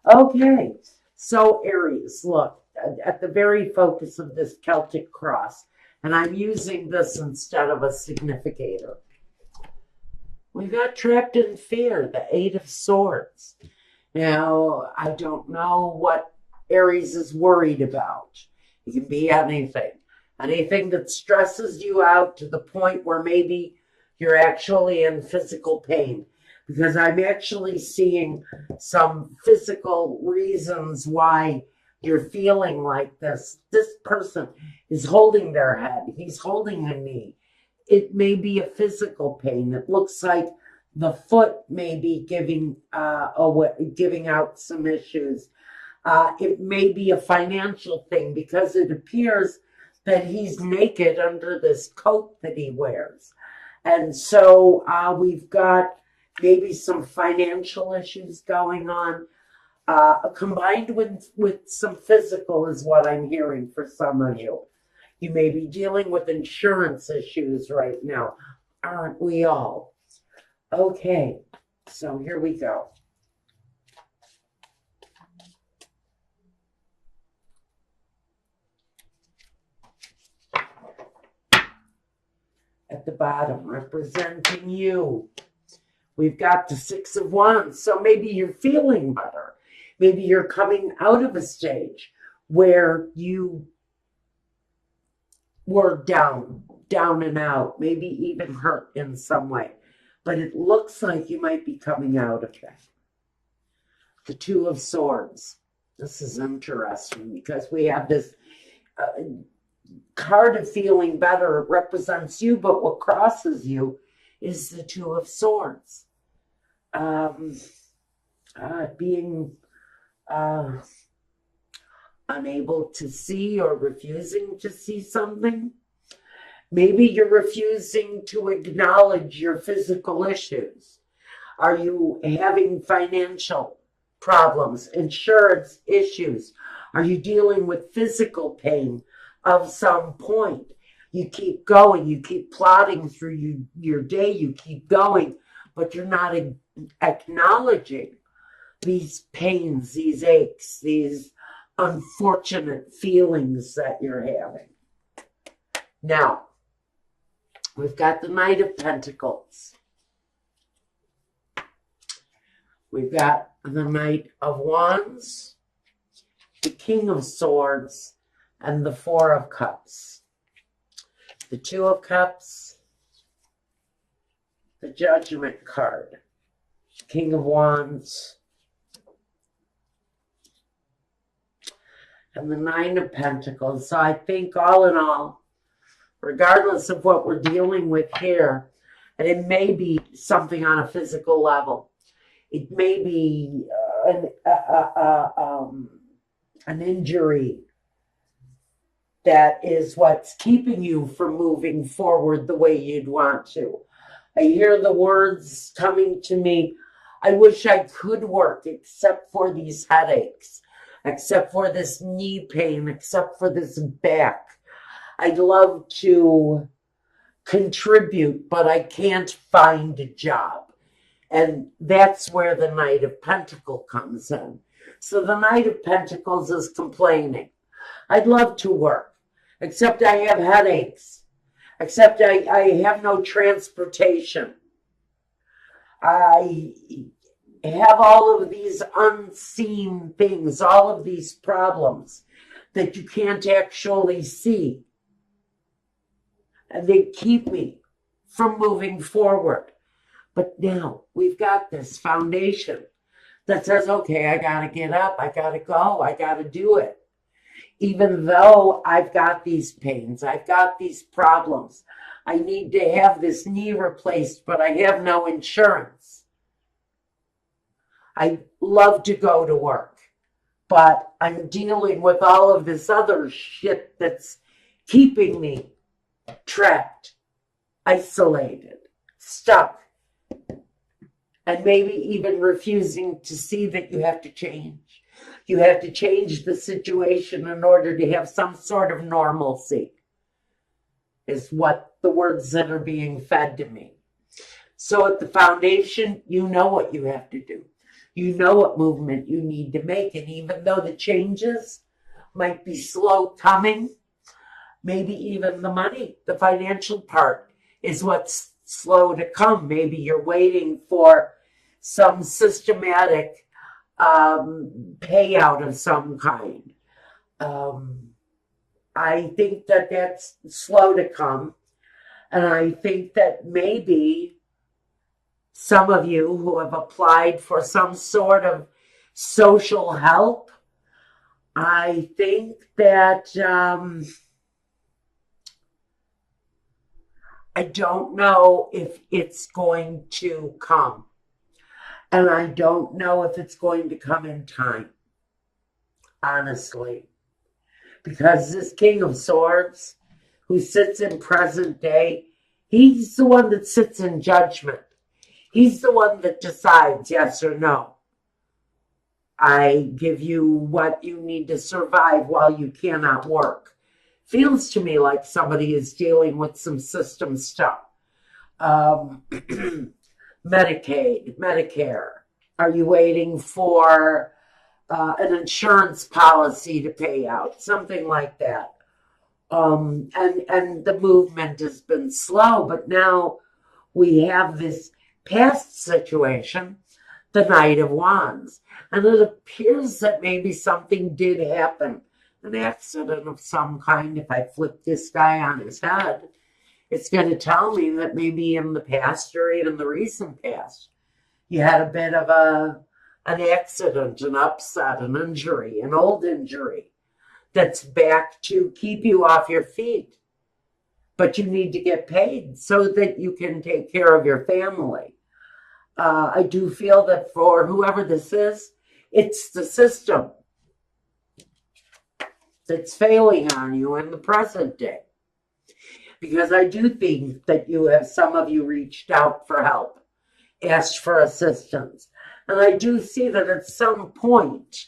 Okay, so Aries, look, at the very focus of this Celtic cross, and I'm using this instead of a significator. We got trapped in fear, the Eight of Swords. Now, I don't know what Aries is worried about. It can be anything. Anything that stresses you out to the point where maybe you're actually in physical pain. Because I'm actually seeing some physical reasons why you're feeling like this. This person is holding their head, he's holding a knee. It may be a physical pain. It looks like the foot may be giving out some issues. It may be a financial thing because it appears that he's naked under this coat that he wears. And so we've got maybe some financial issues going on, combined with some physical is what I'm hearing for some of you. You may be dealing with insurance issues right now. Aren't we all? Okay, so here we go. At the bottom, representing you, we've got the Six of Wands. So maybe you're feeling better. Maybe you're coming out of a stage where you were down and out, maybe even hurt in some way. But it looks like you might be coming out of that. The Two of Swords. This is interesting because we have this card of feeling better. It represents you, but what crosses you is the Two of Swords. Being unable to see or refusing to see something. Maybe you're refusing to acknowledge your physical issues. Are you having financial problems, insurance issues? Are you dealing with physical pain of some point? You keep going, you keep plodding through your day, you keep going, but you're not acknowledging these pains, these aches, these unfortunate feelings that you're having. Now, we've got the Knight of Pentacles. We've got the Knight of Wands, the King of Swords, and the Four of Cups. The Two of Cups, the Judgment card, King of Wands, and the Nine of Pentacles. So I think all in all, regardless of what we're dealing with here, and it may be something on a physical level, it may be an injury that is what's keeping you from moving forward the way you'd want to. I hear the words coming to me, I wish I could work except for these headaches, except for this knee pain, except for this back. I'd love to contribute, but I can't find a job. And that's where the Knight of Pentacles comes in. So the Knight of Pentacles is complaining. I'd love to work, except I have headaches, except I have no transportation. I have all of these unseen things, all of these problems that you can't actually see. And they keep me from moving forward. But now we've got this foundation that says, okay, I got to get up, I got to go, I got to do it. Even though I've got these pains, I've got these problems, I need to have this knee replaced, but I have no insurance. I love to go to work, but I'm dealing with all of this other shit that's keeping me trapped, isolated, stuck, and maybe even refusing to see that you have to change. You have to change the situation in order to have some sort of normalcy, is what the words that are being fed to me. So at the foundation, you know what you have to do. You know what movement you need to make. And even though the changes might be slow coming, maybe even the money, the financial part is what's slow to come. Maybe you're waiting for some systematic payout of some kind. I think that that's slow to come. And I think that maybe some of you who have applied for some sort of social help, I think that I don't know if it's going to come. And I don't know if it's going to come in time, honestly. Because this King of Swords, who sits in present day, he's the one that sits in judgment. He's the one that decides yes or no. I give you what you need to survive while you cannot work. Feels to me like somebody is dealing with some system stuff. Medicaid, Medicare. Are you waiting for an insurance policy to pay out? Something like that. And the movement has been slow, but now we have this past situation, the Knight of Wands. And it appears that maybe something did happen, an accident of some kind. If I flip this guy on his head, it's going to tell me that maybe in the past or even the recent past, you had a bit of an accident, an upset, an injury, an old injury that's back to keep you off your feet. But you need to get paid so that you can take care of your family. I do feel that for whoever this is, it's the system that's failing on you in the present day. Because I do think that some of you reached out for help, asked for assistance. And I do see that at some point,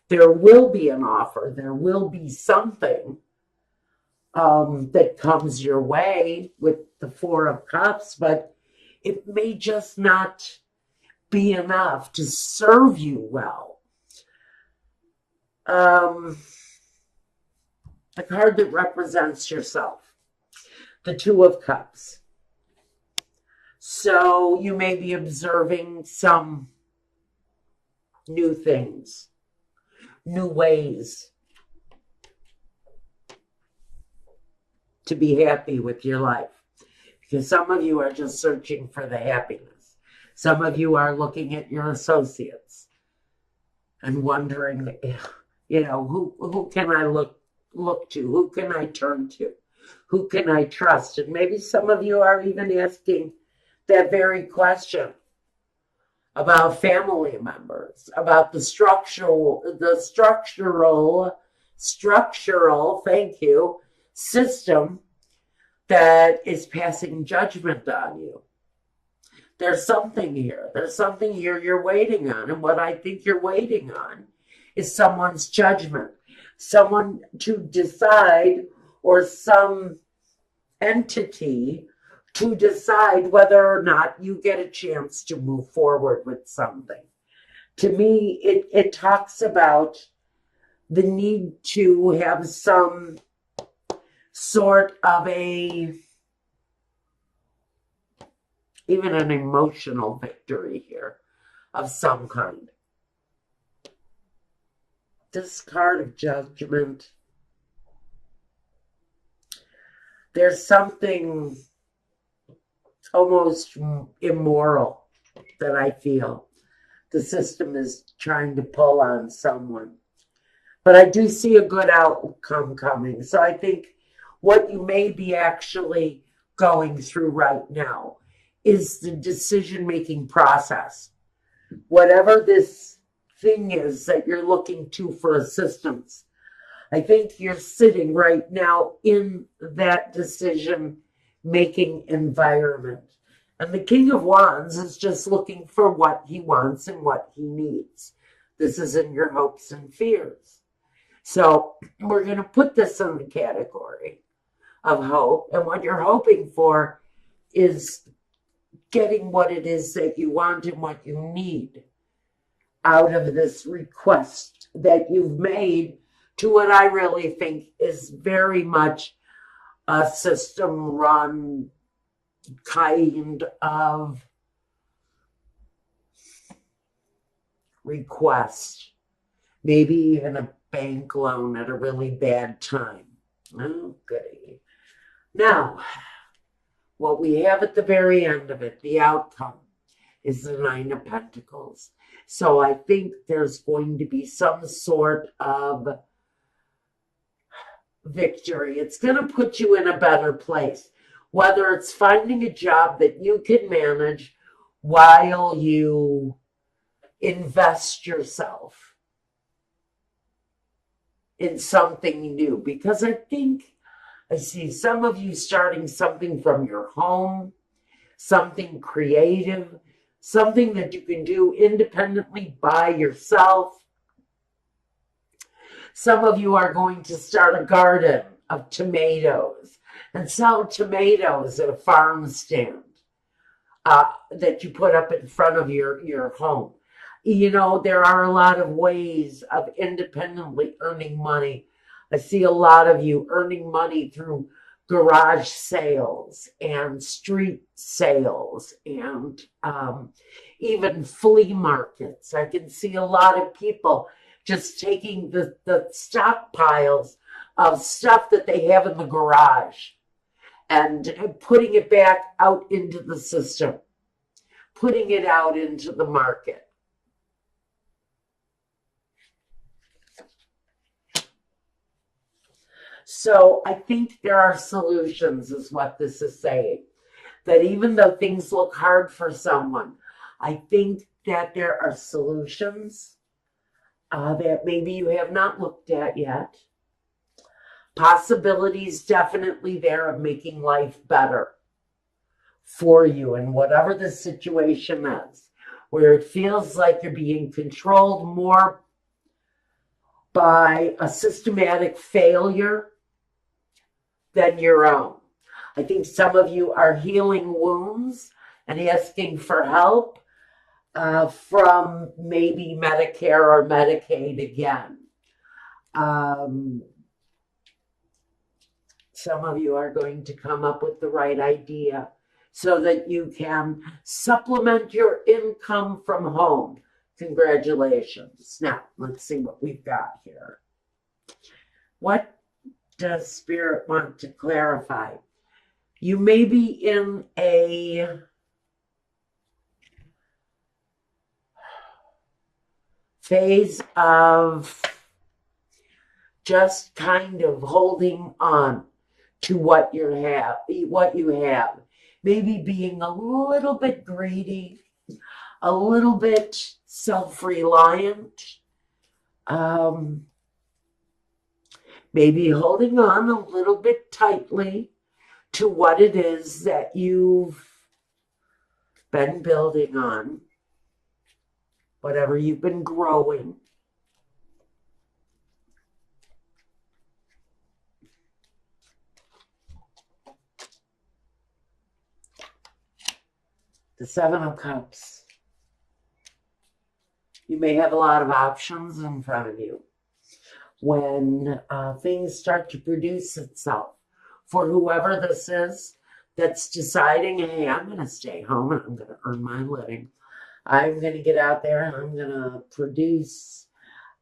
there will be an offer, there will be something that comes your way with the Four of Cups, but it may just not be enough to serve you well. The card that represents yourself, the Two of Cups. So you may be observing some new things, new ways to be happy with your life. Because some of you are just searching for the happiness. Some of you are looking at your associates and wondering, who can I look to? Who can I turn to? Who can I trust? And maybe some of you are even asking that very question about family members, about the structural, thank you, system that is passing judgment on you. There's something here. There's something here you're waiting on. And what I think you're waiting on is someone's judgment. Someone to decide, or some entity to decide whether or not you get a chance to move forward with something. To me, it talks about the need to have some sort of even an emotional victory here of some kind. This card of Judgment, there's something almost immoral that I feel the system is trying to pull on someone. But I do see a good outcome coming. So I think what you may be actually going through right now is the decision-making process. Whatever this thing is that you're looking to for assistance, I think you're sitting right now in that decision-making environment. And the King of Wands is just looking for what he wants and what he needs. This is in your hopes and fears. So we're going to put this in the category of hope. And what you're hoping for is getting what it is that you want and what you need. out of this request that you've made to what I really think is very much a system run kind of request. Maybe even a bank loan at a really bad time. Oh, goody. Now, what we have at the very end of it, the outcome, is the Nine of Pentacles. So I think there's going to be some sort of victory. It's going to put you in a better place, whether it's finding a job that you can manage while you invest yourself in something new. Because I think I see some of you starting something from your home, something creative, something that you can do independently by yourself. Some of you are going to start a garden of tomatoes and sell tomatoes at a farm stand that you put up in front of your home. You know, there are a lot of ways of independently earning money. I see a lot of you earning money through garage sales and street sales and even flea markets. I can see a lot of people just taking the stockpiles of stuff that they have in the garage and putting it back out into the system, putting it out into the market. So I think there are solutions, is what this is saying. That even though things look hard for someone, I think that there are solutions that maybe you have not looked at yet. Possibilities definitely there of making life better for you in whatever the situation is, where it feels like you're being controlled more by a systematic failure than your own. I think some of you are healing wounds and asking for help from maybe Medicare or Medicaid again. Some of you are going to come up with the right idea so that you can supplement your income from home. Congratulations. Now, let's see what we've got here. What does Spirit want to clarify? You may be in a phase of just kind of holding on to what you have. Maybe being a little bit greedy, a little bit self-reliant, maybe holding on a little bit tightly to what it is that you've been building on, whatever you've been growing. The Seven of Cups. You may have a lot of options in front of you when things start to produce itself. For whoever this is that's deciding, hey, I'm going to stay home and I'm going to earn my living. I'm going to get out there and I'm going to produce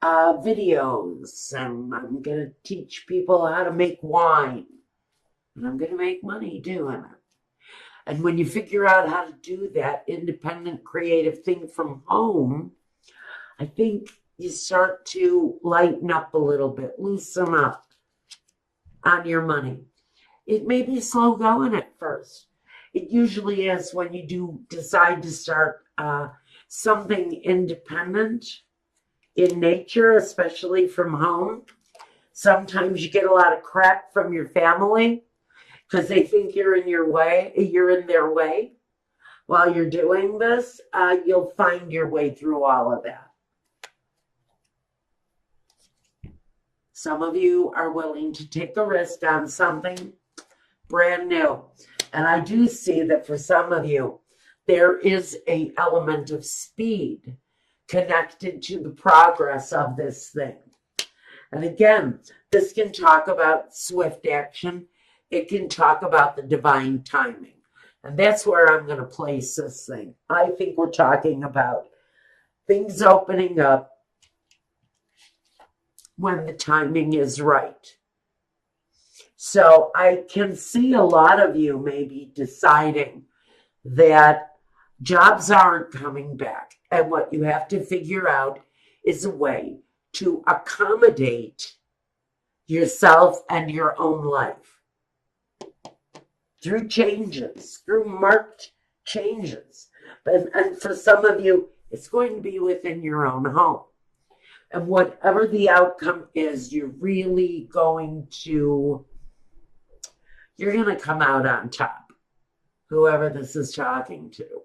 videos and I'm going to teach people how to make wine. And I'm going to make money doing it. And when you figure out how to do that independent creative thing from home, I think you start to lighten up a little bit, loosen up on your money. It may be slow going at first. It usually is when you do decide to start something independent in nature, especially from home. Sometimes you get a lot of crap from your family because they think you're in their way. While you're doing this, you'll find your way through all of that. Some of you are willing to take a risk on something brand new. And I do see that for some of you, there is an element of speed connected to the progress of this thing. And again, this can talk about swift action. It can talk about the divine timing. And that's where I'm going to place this thing. I think we're talking about things opening up when the timing is right. So I can see a lot of you maybe deciding that jobs aren't coming back. And what you have to figure out is a way to accommodate yourself and your own life through changes, through marked changes. And for some of you, it's going to be within your own home. And whatever the outcome is, you're going to come out on top, whoever this is talking to.